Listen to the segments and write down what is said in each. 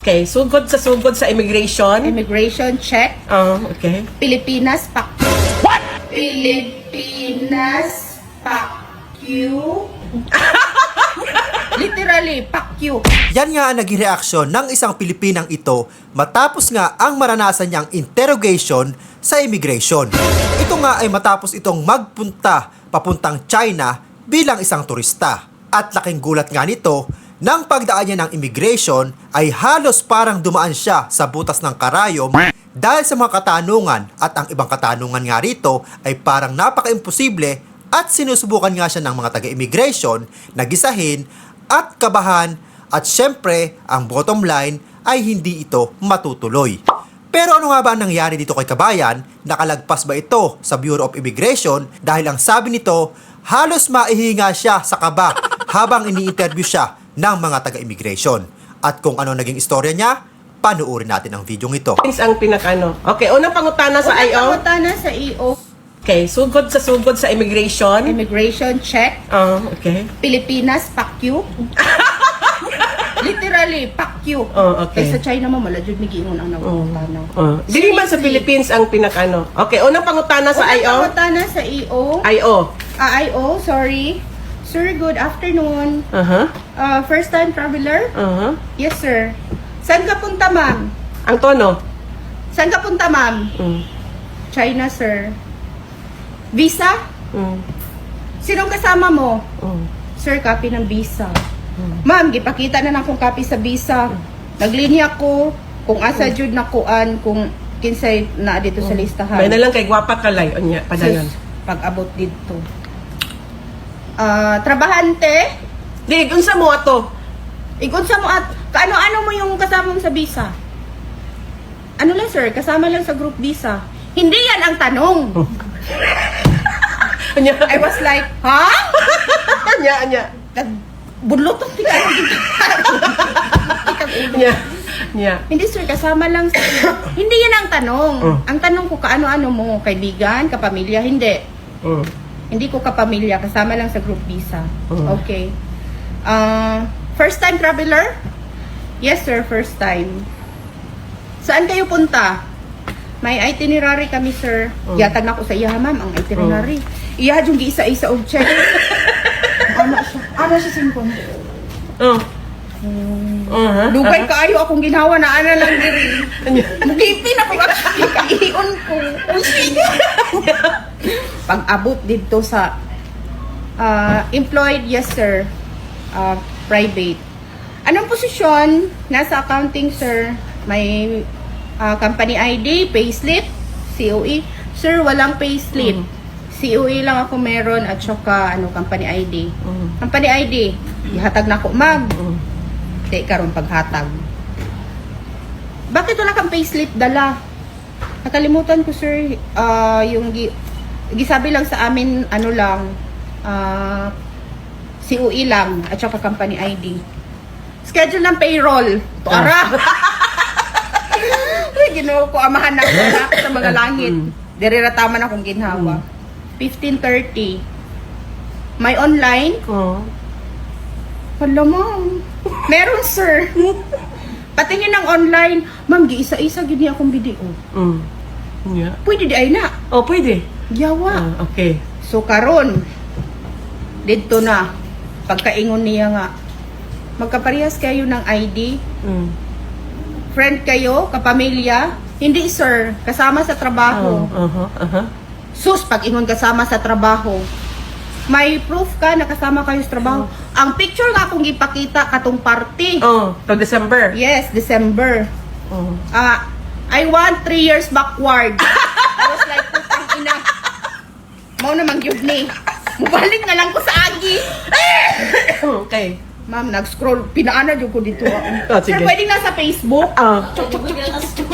Okay, sugod sa immigration. Immigration check. Okay. Pilipinas, What? Pilipinas, Literally, Yan nga ang naging reaksyon ng isang Pilipinang ito matapos nga ang maranasan niyang interrogation sa immigration. Ito nga ay matapos itong magpunta papuntang China bilang isang turista. At laking gulat nga nito nang pagdaan niya ng immigration ay halos parang dumaan siya sa butas ng karayom dahil sa mga katanungan at ang ibang katanungan nga rito ay parang napaka-imposible at sinusubukan nga siya ng mga taga-immigration na gisahin at kabahan at syempre ang bottom line ay hindi ito matutuloy. Pero ano nga ba ang nangyari dito kay Kabayan? Nakalagpas ba ito sa Bureau of Immigration dahil ang sabi nito halos maihinga siya sa kaba habang ini-interview siya ng mga taga-immigration. At kung ano naging istorya niya, panuorin natin ang video ito. Ang pinakano. Okay, unang pangutana sa IO. Pangutana sa EO. Okay, sugod sa immigration. Immigration check. Okay. Pilipinas, Literally, okay. Kaya sa China mo, maladjud may giingon ang nawutana. Dili man sa Philippines ang pinakano. Okay, unang pangutana sa IO. Pangutana sa EO. IO. IO, sorry. Sir, good afternoon. First time traveler? Yes, sir. Saan ka punta, ma'am? Ang tono. Saan ka punta, ma'am? China, sir. Visa? Sinong kasama mo? Sir, copy ng visa. Ma'am, gipakita na akong copy sa visa. Naglinya ko kung asa jud na kuan kung kinsay na dito sa listahan. May na lang kay gwapa kalay unya padayon. Pag-abot dito. Trabahante? Di unsa mo ato? Igunsa mo at kaano-ano mo yung kasama mo sa visa? Ano lang sir, kasama lang sa group visa. Hindi yan ang tanong. Unya. I was like, ha? Anya. Budlot ang tika. Nya. Hindi sir, kasama lang sa... Hindi yan ang tanong. Ang tanong ko, kaano-ano mo? Kaibigan, kapamilya? Hindi. Hindi ko kapamilya, kasama lang sa group visa. Okay. First time traveler? Yes sir, first time. Saan kayo punta? May itinerary kami sir. Yatag na ko sa iya ma'am, ang itinerary. Iya yung giisa-isa og check. Ano siya singkon? Lugay kaayo akong ginawa na ana lang diri. Mugipin ako kaion ko. Pag-abot dito sa employed, yes sir. Private. Anong posisyon? Nasa accounting sir. May company ID, payslip, COE. Sir, walang payslip. COE lang ako meron at saka company ID. Company ID, ihatag na ako ma'am. Di karon paghatag. Bakit wala kang payslip dala? Nakalimutan ko sir, yung gisabi lang sa amin COE lang at saka company ID. Schedule ng payroll. Tuara. Ginawa ko amahan na sa mga langit. Dirira tama na akong ginhawa. 15:30. May online? Hala ma'am. Meron sir. Patingin ng online. Ma'am, giisa-isa gini akong video. Yeah. Pwede di ay na. Pwede. Yawa. Okay. So karon dito na pagkaingon niya nga magkaparehas kayo ng ID. Friend kayo, kapamilya. Hindi sir, kasama sa trabaho. Sus, pag ingon kasama sa trabaho, may proof ka na kasama kayo sa trabaho. Ang picture nga akong ipakita katong party. To December. Yes, December. I want 3 years backward. I was like, putang ina. Mao na mangyud ni. Mubalik na lang ko sa agi. Okay. Ma'am, nag-scroll. Pinaana dyan ko dito. Sir, sige. pwede na sa Facebook?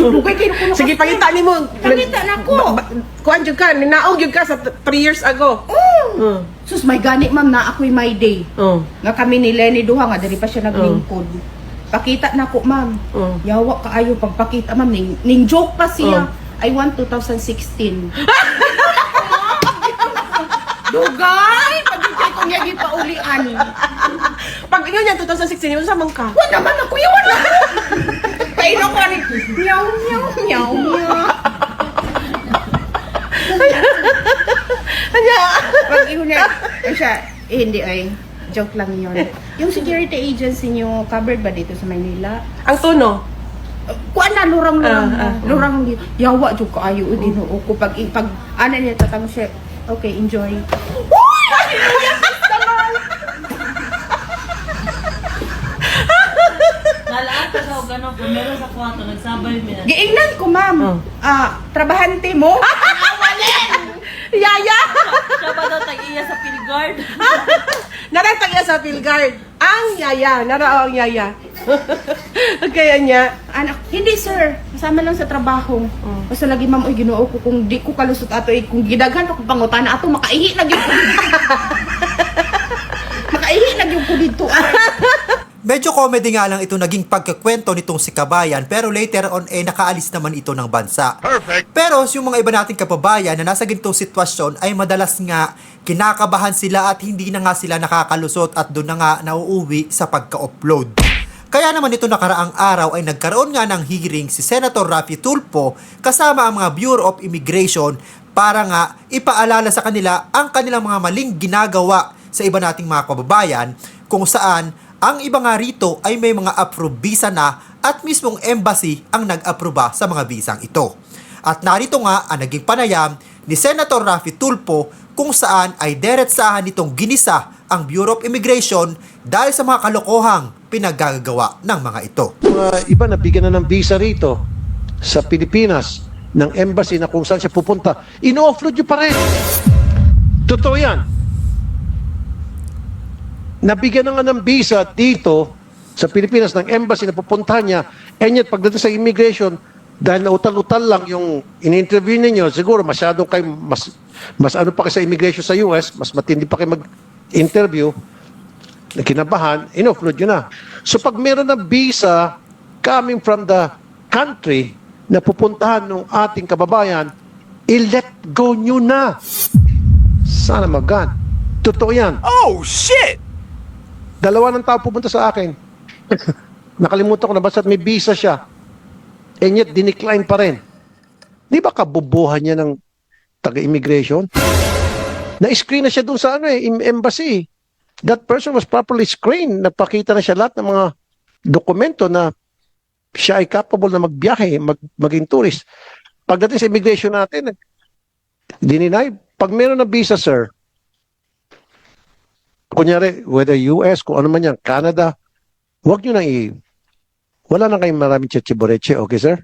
Lugay kayo ko. Sige, pangita ni mo. Pangita na ko. Kuhan dyan ka. Ninaog dyan ka sa 3 years ago. Sus, may gani ma'am na ako'y my day. Nga kami ni Lenny Duha nga, dari pa siya naglingkod. Pakita na ko ma'am. Yawa kaayo pagpakita ma'am. Ning joke pa siya. I want 2016. Dugay! Pag-ibigay ko niya gipaulian. Pag inyo niya, 2016, yun sa ka. Wala naman ako, yawan na. Meow, meow, meow, meow. Pag yun yan, siya, hindi ay, joke lang yun. Yung security agency nyo, covered ba dito sa Maynila? Ang tono. Kuan na, lurang-lurang. Ah, ah. Lurang, yawa, jug ko ayo, ginoo ko. Pag, ano niya, tatang siya, okay, enjoy. Nalaan ka sa gano'n, primero sa kwarto, nagsabay mo yan. Giingnan ko, ma'am. Trabahante mo? Yaya! Siya ba daw tag-iya sa Philguard? Naratag niya sa Philguard. Ang yaya. Narao ang yaya. Kaya niya. Anak, hindi sir. Kasama lang sa trabaho. Basta lagi ma'am, oy ginoo ko kung di ko kalusot ato, kung gidaghan pa ko pangutana ato, makaihi na gyud ko. Makaihi na gyud ko dito. Medyo comedy nga lang ito naging pagkakwento nitong si Kabayan pero later on nakaalis naman ito ng bansa. Perfect! Pero yung mga iba nating kababayan na nasa ganitong sitwasyon ay madalas nga kinakabahan sila at hindi na nga sila nakakalusot at doon na nga nauuwi sa pagka-upload. Kaya naman ito nakaraang araw ay nagkaroon nga ng hearing si Senator Raffy Tulfo kasama ang mga Bureau of Immigration para nga ipaalala sa kanila ang kanilang mga maling ginagawa sa iba nating mga kababayan kung saan ang iba nga rito ay may mga approved visa na at mismong embassy ang nag-aproba sa mga visang ito. At narito nga ang naging panayam ni Senator Raffy Tulfo kung saan ay diretsahan nitong ginisa ang Bureau of Immigration dahil sa mga kalokohang pinaggagawa ng mga ito. Mga iba nabigyan na ng visa rito sa Pilipinas ng embassy na kung saan siya pupunta, ino-offload nyo pa rin. Totoo yan. Nabigyan na nga ng visa dito sa Pilipinas ng embassy na pupuntahan niya, and yet pagdating sa immigration, dahil nautal-utal lang yung in-interview ninyo, siguro masyado kayo, mas ano pa kayo sa immigration sa US, mas matindi pa kayo mag-interview, na kinabahan, in-offload nyo na. So pag meron ng visa coming from the country na pupuntahan ng ating kababayan, i-let go nyo na. Sana mag-God. Totoo yan. Oh, shit! Dalawa ng tao pupunta sa akin. Nakalimutan ko na basta may visa siya. And yet, dinecline pa rin. Di ba kabubuhan niya ng taga-immigration? Na-screen na siya dun sa embassy. That person was properly screened. Napakita na siya lahat ng mga dokumento na siya ay capable na magbiyahe, maging tourist. Pagdating sa immigration natin, dininay. Pag meron na visa, sir, kunyari, whether US, kung ano man yan, Canada, huwag nyo nang wala na kayong maraming cheche-boreche, okay, sir?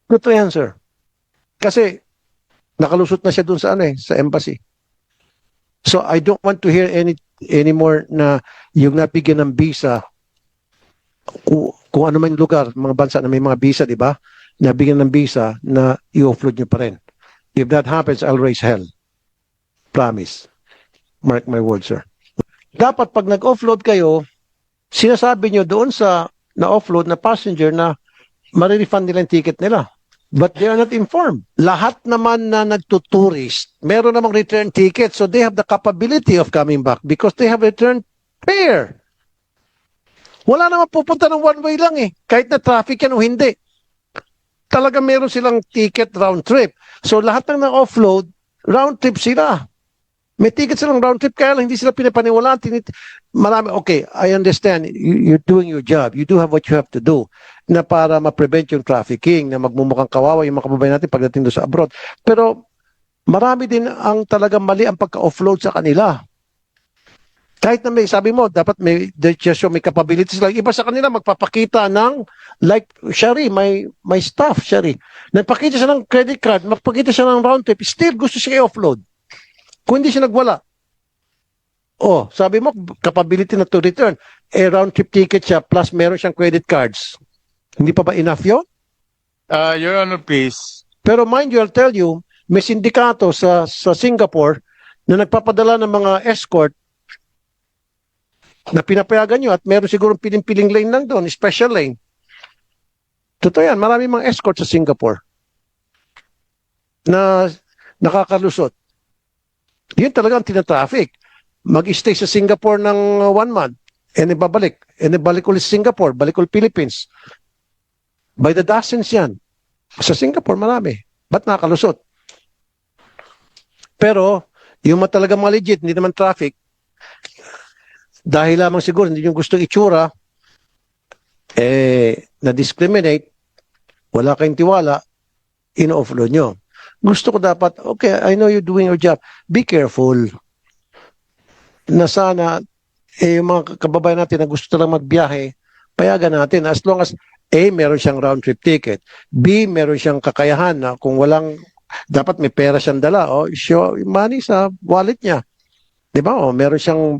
Totoo yan, sir. Kasi, nakalusot na siya dun sa sa embassy. So, I don't want to hear anymore na yung nabigyan ng visa, kung ano man yung lugar, mga bansa na may mga visa, di ba? Nabigyan ng visa na i-offload nyo pa rin. If that happens, I'll raise hell. Promise. Mark my words, sir. Dapat pag nag-offload kayo, sinasabi nyo doon sa na-offload na passenger na marirefund nila yung ticket nila. But they are not informed. Lahat naman na nagtuturist, meron namang return ticket, so they have the capability of coming back because they have return fare. Wala naman pupunta ng one way lang kahit na traffic yan o hindi. Talaga meron silang ticket round trip. So lahat ng na-offload, round trip sila. May ticket silang round trip, kaya lang hindi sila pinapaniwalaan. Marami, okay, I understand. You're doing your job. You do have what you have to do na para ma-prevent yung trafficking, na magmumukhang kawawa yung mga kababayan natin pagdating doon sa abroad. Pero marami din ang talagang mali ang pagka-offload sa kanila. Kahit na may, sabi mo, dapat may capabilities lang. Iba sa kanila magpapakita ng, like, Shari, may staff, Shari. Nagpakita siya ng credit card, magpakita siya ng round trip, still gusto siya i-offload. Kung hindi siya nagwala. Oh, sabi mo, capability na to return. Round trip ticket siya, plus meron siyang credit cards. Hindi pa ba enough yun? Your Honor, please. Pero mind you, I'll tell you, may sindikato sa Singapore na nagpapadala ng mga escort na pinapayagan nyo at meron siguro piling-piling lane lang doon, special lane. Totoo yan, marami mga escort sa Singapore na nakakalusot. Yun talaga ang tinatraffic. Mag-stay sa Singapore ng 1 month. And ibabalik. And ibalik ulit sa Singapore, balik ulit Philippines. By the dozens yan. Sa Singapore, marami. Ba't nakalusot? Pero, yung talaga mga legit, hindi naman traffic, dahil lamang siguro hindi nyo gusto itsura, na-discriminate, wala kayong tiwala, ino-offload nyo. Gusto ko dapat, okay, I know you're doing your job. Be careful. Na sana, yung mga kababayan natin na gusto talang magbiyahe, payagan natin. As long as, A, meron siyang round trip ticket. B, meron siyang kakayahan na kung walang, dapat may pera siyang dala. O, show money sa wallet niya. Di ba? O, meron siyang,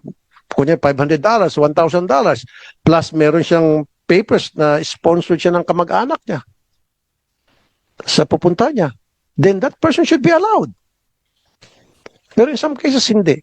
kunya $500, $1,000. Plus, meron siyang papers na sponsored siya ng kamag-anak niya sa pupunta niya. Then that person should be allowed. Pero in some cases, hindi.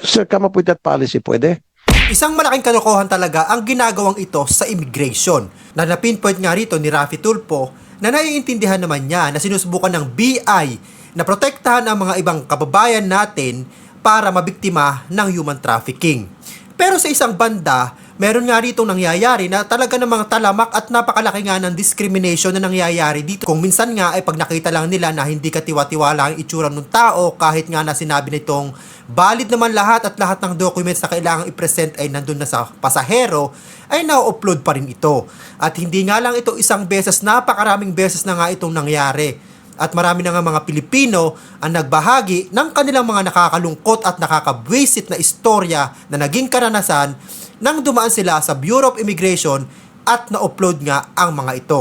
Sir, come up with that policy, pwede? Isang malaking kalokohan talaga ang ginagawang ito sa immigration. Na napinpoint nga rito ni Raffy Tulfo na naiintindihan naman niya na sinusubukan ng BI na protektahan ang mga ibang kababayan natin para mabiktima ng human trafficking. Pero sa isang banda, meron nga rito nangyayari na talaga namang talamak at napakalaki nga ng discrimination na nangyayari dito. Kung minsan nga ay pag nakita lang nila na hindi katiwa-tiwala ang itsura ng tao kahit nga na sinabi nitong valid naman lahat at lahat ng documents na kailangang i-present ay nandun na sa pasahero, ay na-upload pa rin ito. At hindi nga lang ito isang beses, napakaraming beses na nga itong nangyari. At marami na nga mga Pilipino ang nagbahagi ng kanilang mga nakakalungkot at nakakabwisit na istorya na naging karanasan nang dumaan sila sa Bureau of Immigration at na-upload nga ang mga ito.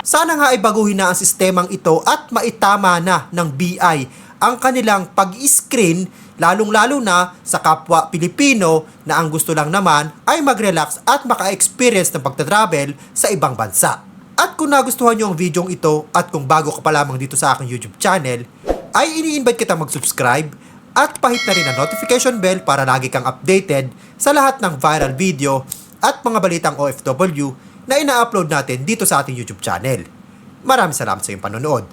Sana nga ay baguhin na ang sistemang ito at maitama na ng BI ang kanilang pag-screen, lalong-lalo na sa kapwa Pilipino na ang gusto lang naman ay mag-relax at maka-experience ng pagta-travel sa ibang bansa. At kung nagustuhan nyo ang video ito at kung bago ka pa lamang dito sa aking YouTube channel, ay ini-invite kita mag-subscribe at pahit na rin ang notification bell para lagi kang updated sa lahat ng viral video at mga balitang OFW na ina-upload natin dito sa ating YouTube channel. Maraming salamat sa iyong panonood.